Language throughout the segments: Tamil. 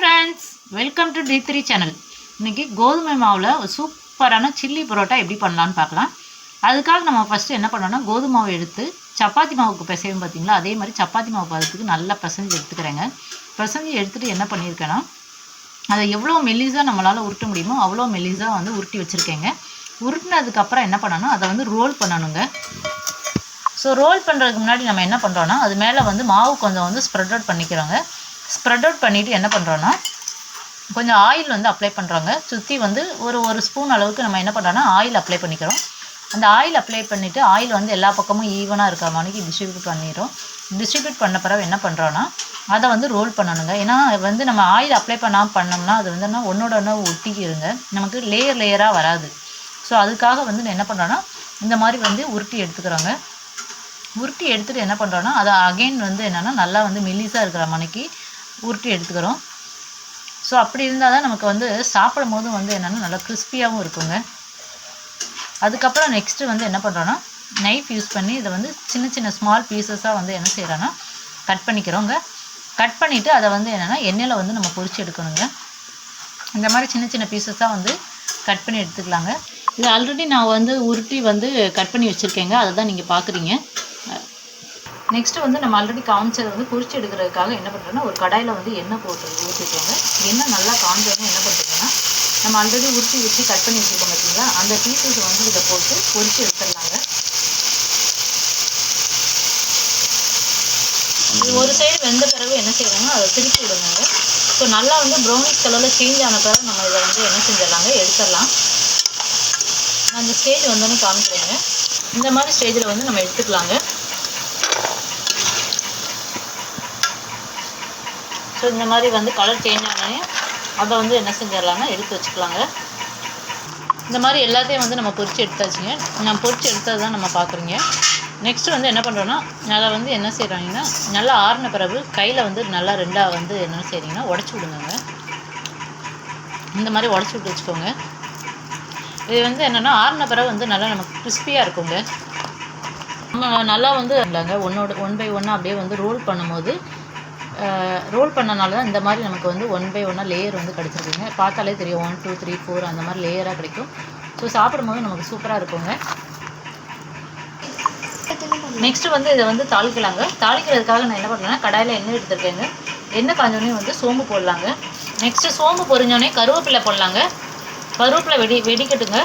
Friends, welcome to D3 channel. இன்றைக்கி கோதுமை மாவில் ஒரு சூப்பரான சில்லி பரோட்டா எப்படி பண்ணலான்னு பார்க்கலாம். அதுக்காக நம்ம ஃபஸ்ட்டு என்ன பண்ணோன்னா, கோதுமை மாவு எடுத்து சப்பாத்தி மாவுக்கு பிசையும் பார்த்திங்களா, அதே மாதிரி சப்பாத்தி மாவு பதத்துக்கு நல்லா பிசைஞ்சு எடுத்துக்கிறேங்க. பிசைஞ்சு எடுத்துகிட்டு என்ன பண்ணியிருக்கேன்னா, அதை எவ்வளோ மெல்லிஸாக நம்மளால் உருட்ட முடியுமோ அவ்வளோ மெல்லிஸாக வந்து உருட்டி வச்சுருக்கேங்க. உருட்டினதுக்கப்புறம் என்ன பண்ணணும்னா, அதை வந்து ரோல் பண்ணணுங்க. ஸோ ரோல் பண்ணுறதுக்கு முன்னாடி நம்ம என்ன பண்ணுறோன்னா, அது மேலே வந்து மாவு கொஞ்சம் வந்து ஸ்ப்ரெட் அவுட் பண்ணிக்கிறோங்க. ஸ்ப்ரெட் அவுட் பண்ணிவிட்டு என்ன பண்ணுறோன்னா, கொஞ்சம் ஆயில் வந்து அப்ளை பண்ணுறோங்க. சுற்றி வந்து ஒரு ஸ்பூன் அளவுக்கு நம்ம என்ன பண்ணுறோன்னா ஆயில் அப்ளை பண்ணிக்கிறோம். அந்த ஆயில் அப்ளை பண்ணிவிட்டு ஆயில் வந்து எல்லா பக்கமும் ஈவனாக இருக்கிற மாதிரி டிஸ்ட்ரிபியூட் பண்ணிடுறோம். டிஸ்ட்ரிபியூட் பண்ண பிறகு என்ன பண்ணுறோன்னா, அதை வந்து ரோல் பண்ணணுங்க. ஏன்னா வந்து நம்ம ஆயில் அப்ளை பண்ணோம்னா அது வந்து ஒன்றோட ஒன்று ஒட்டிக்கிருங்க, நமக்கு லேயராக வராது. ஸோ அதுக்காக வந்து நான் என்ன பண்ணுறோன்னா, இந்த மாதிரி வந்து உருட்டி எடுத்துக்கிறோங்க. உருட்டி எடுத்துகிட்டு என்ன பண்ணுறோன்னா, அதை அகெயின் வந்து என்னென்னா நல்லா வந்து மெல்லிஸாக இருக்கிற மணிக்கு உருட்டி எடுத்துக்கிறோம். ஸோ அப்படி இருந்தால் தான் நமக்கு வந்து சாப்பிடும் போதும் வந்து என்னென்னா நல்லா கிறிஸ்பியாகவும் இருக்குங்க. அதுக்கப்புறம் நெக்ஸ்ட்டு வந்து என்ன பண்ணுறோன்னா, நைஃப் யூஸ் பண்ணி இதை வந்து சின்ன சின்ன ஸ்மால் பீசஸாக வந்து என்ன செய்கிறோன்னா கட் பண்ணிக்கிறோங்க. கட் பண்ணிவிட்டு அதை வந்து என்னென்னா எண்ணெயில் வந்து நம்ம பொரிச்சு எடுக்கணுங்க. இந்த மாதிரி சின்ன சின்ன பீசஸாக வந்து கட் பண்ணி எடுத்துக்கலாங்க. இது ஆல்ரெடி நான் வந்து உருட்டி வந்து கட் பண்ணி வச்சுருக்கேங்க, அதை தான் நீங்கள் பார்க்குறீங்க. நெக்ஸ்ட்டு வந்து நம்ம ஆல்ரெடி காமிச்சதை வந்து பொரிச்சு எடுக்கிறதுக்காக என்ன பண்ணுறோன்னா, ஒரு கடாயில் வந்து எண்ணெய் போட்டு ஊற்றிக்கோங்க. எண்ணெய் நல்லா காஞ்சோன்னா என்ன பண்ணுறோன்னா, நம்ம ஆல்ரெடி உருட்டி வச்சு கட் பண்ணி வச்சுருக்கோம் பார்த்தீங்களா, அந்த பீசஸ் வந்து இதை போட்டு பொரிச்சு எடுத்துடலாங்க. இது ஒரு சைடு வெந்த பிறகு என்ன செய்யணும்னா, அதை திருப்பி விடுங்க. ஸோ நல்லா வந்து ப்ரௌனிஷ் கலரில் சேஞ்ச் ஆன பிறகு நம்ம இதை வந்து என்ன செஞ்சிடலாங்க, எடுத்துடலாம். நான் அந்த ஸ்டேஜ் வந்தோன்னே காமிக்கிறேங்க. இந்த மாதிரி ஸ்டேஜில் வந்து நம்ம எடுத்துக்கலாங்க. ஸோ இந்த மாதிரி வந்து கலர் சேஞ்ச் ஆனோடனே அதை வந்து என்ன செஞ்சிடலாங்க, எடுத்து வச்சுக்கலாங்க. இந்த மாதிரி எல்லாத்தையும் வந்து நம்ம பொரிச்சு எடுத்தாச்சுங்க. நான் பொரிச்சு எடுத்தது தான் நம்ம பார்க்குறீங்க. நெக்ஸ்ட்டு வந்து என்ன பண்ணுறோன்னா, அதை வந்து என்ன செய்கிறாங்கன்னா, நல்லா ஆறின பிறகு கையில் வந்து நல்லா ரெண்டாக வந்து என்ன செய்கிறீங்கன்னா உடச்சி விடுங்க. இந்த மாதிரி உடச்சி விட்டு வச்சுக்கோங்க. இது வந்து என்னென்னா ஆறின பிறகு வந்து நல்லா நமக்கு கிறிஸ்பியாக இருக்குங்க. நம்ம நல்லா வந்து இல்லைங்க ஒன் பை ஒன்னாக அப்படியே வந்து ரோல் பண்ணும்போது ரோல் பண்ணனால தான் இந்த மாதிரி நமக்கு வந்து 1 பை 1 லேயர் வந்து கிடச்சிருக்குங்க. பார்த்தாலே தெரியும் 1 2 3 4 அந்த மாதிரி லேயராக கிடைக்கும். ஸோ சாப்பிடும்போது நமக்கு சூப்பராக இருக்குங்க. நெக்ஸ்ட்டு வந்து இதை வந்து தாளிக்கலாங்க. தாளிக்கிறதுக்காக நான் என்ன பண்ணுறேன்னா, கடாயில் எண்ணெய் எடுத்துருக்கேங்க. எண்ணெய் காஞ்சோடனே வந்து சோம்பு போடலாங்க. நெக்ஸ்ட்டு சோம்பு பொரிஞ்சோடனே கருவேப்பிலை போடலாங்க. கருவேப்பிலை வெடிக்கட்டுங்க.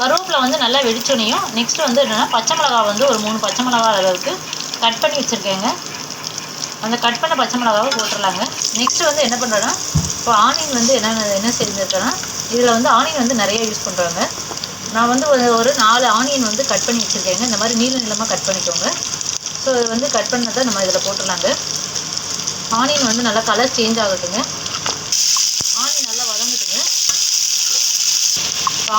கருவேப்பிலை வந்து நல்லா வெடிச்சோனையும் நெக்ஸ்ட்டு வந்து என்னென்னா, பச்சை மிளகா வந்து ஒரு 3 பச்சை மிளகா அளவுக்கு கட் பண்ணி வச்சுருக்கேங்க. அந்த கட் பண்ண பச்சை மிளகாவை போட்டுடலாங்க. நெக்ஸ்ட்டு வந்து என்ன பண்ணுறேன்னா, இப்போ ஆனியன் வந்து என்ன செஞ்சுருக்கேன்னா, இதில் வந்து ஆனியன் வந்து நிறைய யூஸ் பண்ணுறாங்க. நான் வந்து ஒரு 4 ஆனியன் வந்து கட் பண்ணி வச்சுருக்கேங்க. இந்த மாதிரி நீளமாக கட் பண்ணிக்கோங்க. ஸோ இது வந்து கட் பண்ணதை நம்ம இதில் போட்டுடலாங்க. ஆனியன் வந்து நல்லா கலர் சேஞ்ச் ஆகட்டுங்க. ஆனியன் நல்லா வதங்கட்டுங்க.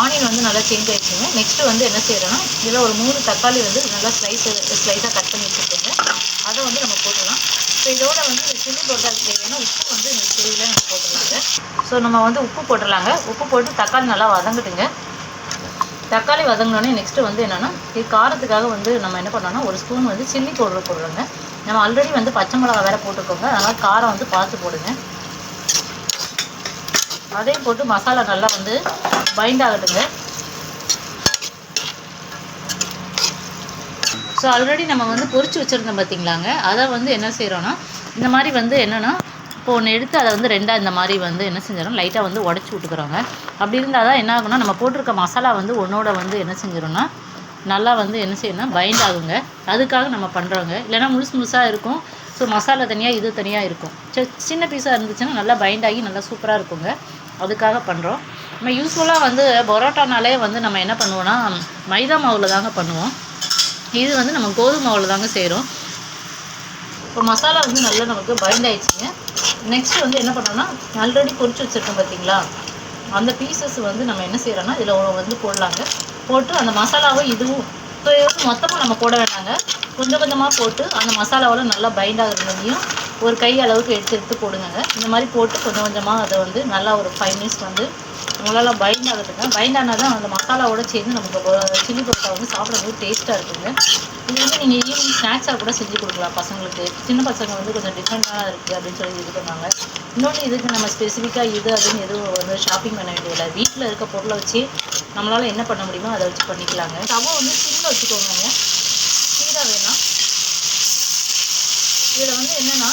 ஆனியன் வந்து நல்லா சேஞ்ச் ஆகிடுச்சுங்க. நெக்ஸ்ட்டு வந்து என்ன செய்கிறோன்னா, இதில் ஒரு 3 தக்காளி வந்து நல்லா ஸ்லைஸாக கட் பண்ணி வச்சுருக்கோங்க. அதை வந்து நம்ம போட்டுடலாம். ஸோ இதோட வந்து இந்த சில்லி பரோட்டாக்கு தேவையான உப்பு வந்து இந்த ஸ்டேஜில் நம்ம போட்டுடலாங்க. ஸோ நம்ம வந்து உப்பு போட்டுடலாங்க. உப்பு போட்டு தக்காளி நல்லா வதங்கட்டுங்க. தக்காளி வதங்கினோடனே நெக்ஸ்ட்டு வந்து என்னென்னா, இது காரத்துக்காக வந்து நம்ம என்ன பண்ணோன்னா, ஒரு ஸ்பூன் வந்து சில்லி பவுடர் போடுறோங்க. நம்ம ஆல்ரெடி வந்து பச்சை மிளகா வேறு போட்டுக்கோங்க, அதனால் காரம் வந்து பார்த்து போடுங்க. அதையும் போட்டு மசாலா நல்லா வந்து பைண்ட் ஆகட்டுங்க. ஸோ ஆல்ரெடி நம்ம வந்து பொரிச்சு வச்சுருந்தோம் பார்த்திங்களாங்க, அதை வந்து என்ன செய்கிறோன்னா, இந்த மாதிரி வந்து என்னென்னா, இப்போ ஒன்று எடுத்து அதை வந்து ரெண்டாக இந்த மாதிரி வந்து என்ன செஞ்சிடறோம், லைட்டாக வந்து உடச்சி விட்டுக்கிறோங்க. அப்படி இருந்தால் தான் என்ன ஆகுனா, நம்ம போட்டிருக்க மசாலா வந்து ஒன்றோட வந்து என்ன செஞ்சிடோம்னா, நல்லா வந்து என்ன செய்யணும்னா பைண்ட் ஆகுங்க. அதுக்காக நம்ம பண்ணுறோங்க. இல்லைனா முழுசாக இருக்கும். ஸோ மசாலா தனியாக இது தனியாக இருக்கும். சின்ன பீஸாக இருந்துச்சுன்னா நல்லா பைண்ட் ஆகி நல்லா சூப்பராக இருக்குங்க. அதுக்காக பண்ணுறோம். நம்ம யூஸ்ஃபுல்லாக வந்து பரோட்டானாலே வந்து நம்ம என்ன பண்ணுவோன்னா, மைதா மாவில் தாங்க பண்ணுவோம். இது வந்து நம்ம கோதுமை மாவில் தாங்க செய்கிறோம். இப்போ மசாலா வந்து நல்லா நமக்கு பைண்ட் ஆகிடுச்சிங்க. நெக்ஸ்ட்டு வந்து என்ன பண்ணோன்னா, ஆல்ரெடி பொரிச்சு வச்சுருக்கோம் பார்த்திங்களா, அந்த பீசஸ் வந்து நம்ம என்ன செய்கிறோன்னா இதில் வந்து போடலாங்க. போட்டு அந்த மசாலாவை இதுவும் மொத்தமாக நம்ம போட வேண்டாங்க, கொஞ்சம் கொஞ்சமாக போட்டு அந்த மசாலாவோட நல்லா பைண்ட் ஆகுறதையும் ஒரு கை அளவுக்கு எடுத்து போடுங்க. இந்த மாதிரி போட்டு கொஞ்சம் கொஞ்சமாக அதை வந்து நல்லா ஒரு 5 மினிட்ஸ் வந்து உங்களால் பைண்ட் ஆகுதுங்க. பைண்ட் ஆனால் தான் அந்த மசாலாவோட சேர்ந்து நமக்கு சில்லி பரோட்டா வந்து சாப்பிடும்போது டேஸ்ட்டாக இருக்குங்க. இது வந்து நீங்கள் ஈவினிங் ஸ்நாக்ஸாக கூட செஞ்சு கொடுக்கலாம் பசங்களுக்கு. சின்ன பசங்க வந்து கொஞ்சம் டிஃப்ரெண்ட்டாக இருக்குது அப்படின்னு சொல்லி இது பண்ணாங்க. இன்னொன்று இதுக்கு நம்ம ஸ்பெசிஃபிக்காக இது அதுன்னு எதுவும் வந்து ஷாப்பிங் பண்ண வேண்டியதில்லை. வீட்டில் இருக்க பொருளை வச்சு நம்மளால் என்ன பண்ண முடியுமோ அதை வச்சு பண்ணிக்கலாங்க. ஸ்டவ்வை வந்து சிம்மில் வச்சுக்கோங்க, சீடாக வேணாம். இதில் வந்து என்னென்னா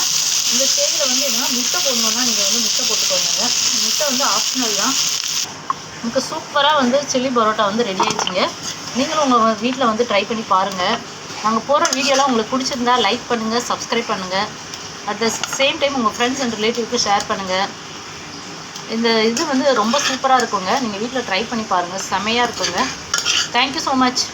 இந்த ஸ்டேஜில் வந்து என்னென்னா முட்டை போடணுன்னா நீங்கள் வந்து முட்டை போட்டுக்கோங்க. முட்டை வந்து ஆப்ஷனல் தான். நமக்கு சூப்பராக வந்து சில்லி பரோட்டா வந்து ரெடி ஆயிடுச்சுங்க. நீங்களும் உங்கள் வீட்டில் வந்து ட்ரை பண்ணி பாருங்கள். நாங்கள் போகிற வீடியோலாம் உங்களுக்கு பிடிச்சிருந்தா லைக் பண்ணுங்கள், சப்ஸ்கிரைப் பண்ணுங்கள். அட் த சேம் டைம் உங்கள் ஃப்ரெண்ட்ஸ் அண்ட் ரிலேட்டிவ்க்கு ஷேர் பண்ணுங்கள். இந்த இது வந்து ரொம்ப சூப்பராக இருக்குங்க. நீங்கள் வீட்டில் ட்ரை பண்ணி பாருங்கள், செமையாக இருக்குங்க. Thank you so much.